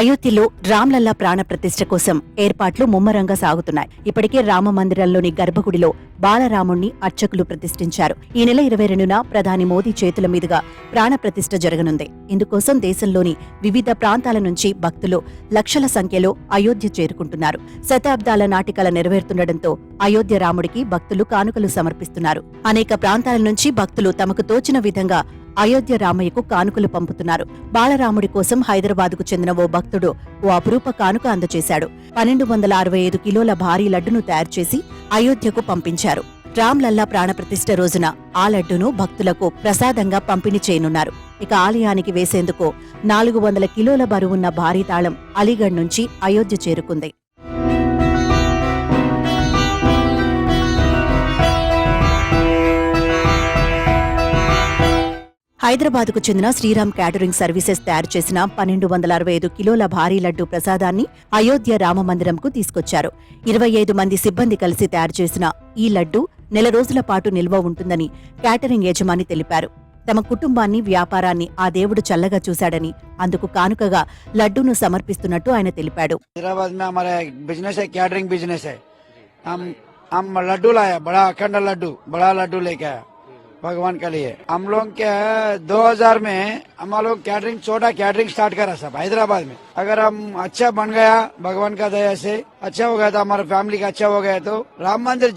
అయోధ్యలో రామ్లల్లా ప్రాణ ప్రతిష్ఠ కోసం ఏర్పాట్లు ముమ్మరంగా సాగుతున్నాయి. ఇప్పటికే రామ మందిరంలోని గర్భగుడిలో బాలరాముణ్ణి అర్చకులు ప్రతిష్ఠించారు. ఈ నెల 22న ప్రధాని మోదీ చేతుల మీదుగా ప్రాణ ప్రతిష్ఠ జరగనుంది. ఇందుకోసం దేశంలోని వివిధ ప్రాంతాల నుంచి భక్తులు లక్షల సంఖ్యలో అయోధ్య చేరుకుంటున్నారు. శతాబ్దాల నాటికల నెరవేరుతుండటంతో అయోధ్య రాముడికి భక్తులు కానుకలు సమర్పిస్తున్నారు. అనేక ప్రాంతాల నుంచి భక్తులు తమకు తోచిన విధంగా అయోధ్య రామయ్యకు కానుకలు పంపుతున్నారు. బాలరాముడి కోసం హైదరాబాద్కు చెందిన ఓ భక్తుడు ఓ అపురూప కానుక అందజేశాడు. 1265 కిలోల భారీ లడ్డును తయారు చేసి అయోధ్యకు పంపించారు. రామ్లల్లా ప్రాణప్రతిష్ఠ రోజున ఆ లడ్డును భక్తులకు ప్రసాదంగా పంపిణీ చేయనున్నారు. ఇక ఆలయానికి వేసేందుకు 400 కిలోల బరువున్న భారీ తాళం అలీగఢ్ నుంచి అయోధ్య చేరుకుంది. హైదరాబాద్కు చెందిన శ్రీరామ్ క్యాటరింగ్ సర్వీసెస్ తయారు చేసిన 1265 కిలోల భారీ లడ్డు ప్రసాదాన్ని అయోధ్య రామమందిరంకు తీసుకొచ్చారు. 25 మంది సిబ్బంది కలిసి తయారు చేసిన ఈ లడ్డు నెల రోజుల పాటు నిల్వ ఉంటుందని క్యాటరింగ్ యజమాని తెలిపారు. తమ కుటుంబాన్ని, వ్యాపారాన్ని ఆ దేవుడు చల్లగా చూశాడని అందుకు కానుకగా లడ్డూను సమర్పిస్తున్నట్టు ఆయన తెలిపాడు. भगवान के लिए हम लोग क्या 2000 में हम लोग कैटरिंग छोटा कैटरिंग स्टार्ट करा सब हैदराबाद में. अगर हम अच्छा बन गया भगवान का दया से अच्छा हो गया तो हमारे फैमिली का अच्छा हो गया तो राम मंदिर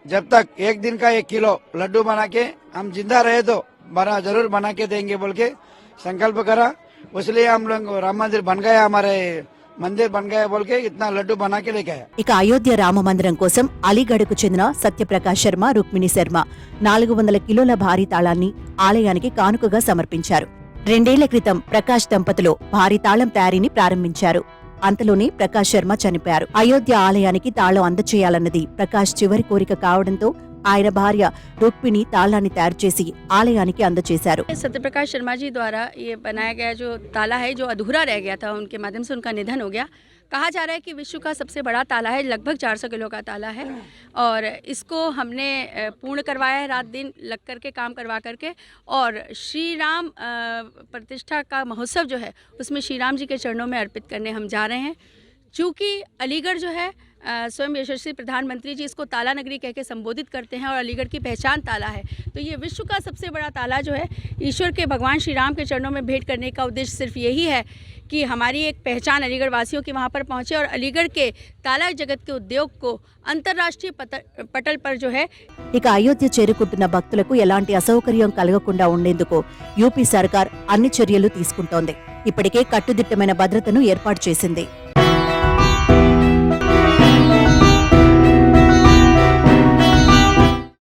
जब तक 1 दिन का 1 किलो लड्डू बना के हम जिंदा रहे तो जरूर बना के देंगे बोल के संकल्प करा. इसलिए हम लोग राम मंदिर बन गया, हमारे మందిర్ బన్ గయా బోల్కే ఇత్నా లడ్డు బనాకే లేకే. ఇక అయోధ్య రామ మందిరం కోసం అలీగఢ్కు చెందిన సత్యప్రకాష్ శర్మ, రుక్మిణి శర్మ 400 కిలోల భారీ తాళాన్ని ఆలయానికి కానుకగా సమర్పించారు. 2 ఏళ్ల క్రితం ప్రకాష్ దంపతులు భారీ తాళం తయారీని ప్రారంభించారు. అంతలోనే ప్రకాష్ శర్మ చనిపోయారు. అయోధ్య ఆలయానికి తాళం అందచేయాలన్నది ప్రకాష్ చివరి కోరిక కావడంతో ఆయన భార్య రుక్మిణి తాళాన్ని తయారు చేసి ఆలయానికి అందజేశారు. सत्यप्रकाश शर्मा जी द्वारा ये बनाया गया जो ताला है जो अधूरा रह गया था, उनके माध्यम से उनका निधन हो गया. कहा जा रहा है कि विश्व का सबसे बड़ा ताला है, लगभग 400 किलो का ताला है और इसको हमने पूर्ण करवाया है, रात दिन लग करके काम करवा करके. और श्री राम प्रतिष्ठा का महोत्सव जो है उसमें श्री राम जी के चरणों में अर्पित करने हम जा रहे हैं. चूँकि अलीगढ़ जो है स्वयं यशस्वी प्रधानमंत्री जी इसको ताला नगरी कह के संबोधित करते हैं और अलीगढ़ की पहचान ताला है, तो ये विश्व का सबसे बड़ा ताला जो है ईश्वर के भगवान श्री राम के चरणों में भेंट करने का उद्देश्य सिर्फ यही है कि हमारी एक पहचान अलीगढ़ वासियों की वहाँ पर पहुँचे और अलीगढ़ के ताला जगत के उद्योग को अंतर्राष्ट्रीय पटल पर जो है. ఇక అయోధ్య చేరుకుంటున్న భక్తులకు ఎలాంటి అసౌకర్యం కలగకుండా ఉండేందుకు యూపీ సర్కార్ అన్ని చర్యలు తీసుకుంటోంది. ఇప్పటికే కట్టుదిట్టమైన భద్రతను ఏర్పాటు చేసింది.